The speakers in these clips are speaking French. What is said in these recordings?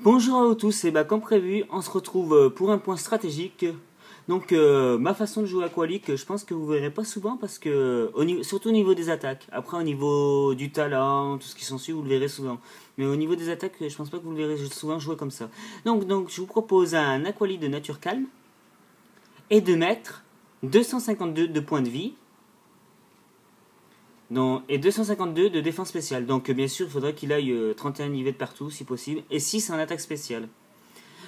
Bonjour à vous tous, et bah comme prévu, on se retrouve pour un point stratégique. Donc ma façon de jouer Aqualic, je pense que vous verrez pas souvent parce que surtout au niveau des attaques. Après au niveau du talent, tout ce qui s'ensuit, vous le verrez souvent. Mais au niveau des attaques, je pense pas que vous le verrez souvent jouer comme ça. Donc je vous propose un Aqualic de nature calme et de mettre 252 de points de vie. Et 252 de défense spéciale. Donc bien sûr, il faudrait qu'il aille 31 niveaux de partout si possible. Et 6 en attaque spéciale.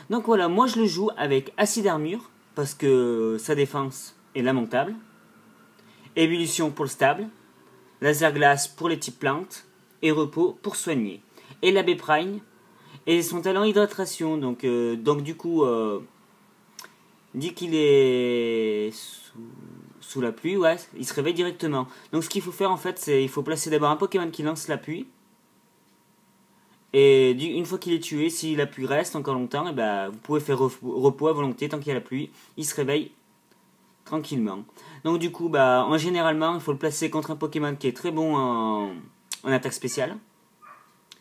Donc voilà, moi je le joue avec acide armure. Parce que sa défense est lamentable. Ébullition pour le stable. Laser glace pour les types plantes. Et repos pour soigner. Et l'abbé Prime. Et son talent hydratation. Donc du coup, dit qu'il est sous la pluie, ouais, il se réveille directement. Donc ce qu'il faut faire en fait, c'est il faut placer d'abord un Pokémon qui lance la pluie. Et une fois qu'il est tué, si la pluie reste encore longtemps, et ben, vous pouvez faire repos à volonté tant qu'il y a la pluie. Il se réveille tranquillement. Donc du coup, bah, en généralement, il faut le placer contre un Pokémon qui est très bon en attaque spéciale.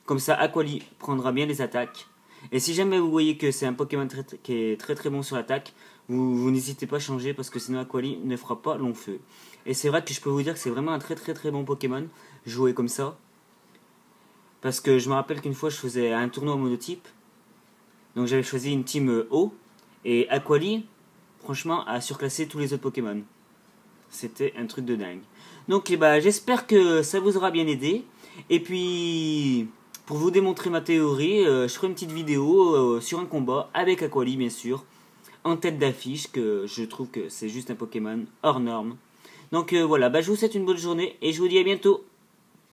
Comme ça, Aquali prendra bien les attaques. Et si jamais vous voyez que c'est un Pokémon qui est très bon sur l'attaque, vous n'hésitez pas à changer parce que sinon Aquali ne fera pas long feu. Et c'est vrai que je peux vous dire que c'est vraiment un très bon Pokémon joué comme ça. Parce que je me rappelle qu'une fois je faisais un tournoi en monotype. Donc j'avais choisi une team haut. Et Aquali, franchement, a surclassé tous les autres Pokémon. C'était un truc de dingue. Donc j'espère que ça vous aura bien aidé. Et puis, pour vous démontrer ma théorie, je ferai une petite vidéo sur un combat avec Aquali, bien sûr, en tête d'affiche, que je trouve que c'est juste un Pokémon hors norme. Donc voilà, je vous souhaite une bonne journée et je vous dis à bientôt.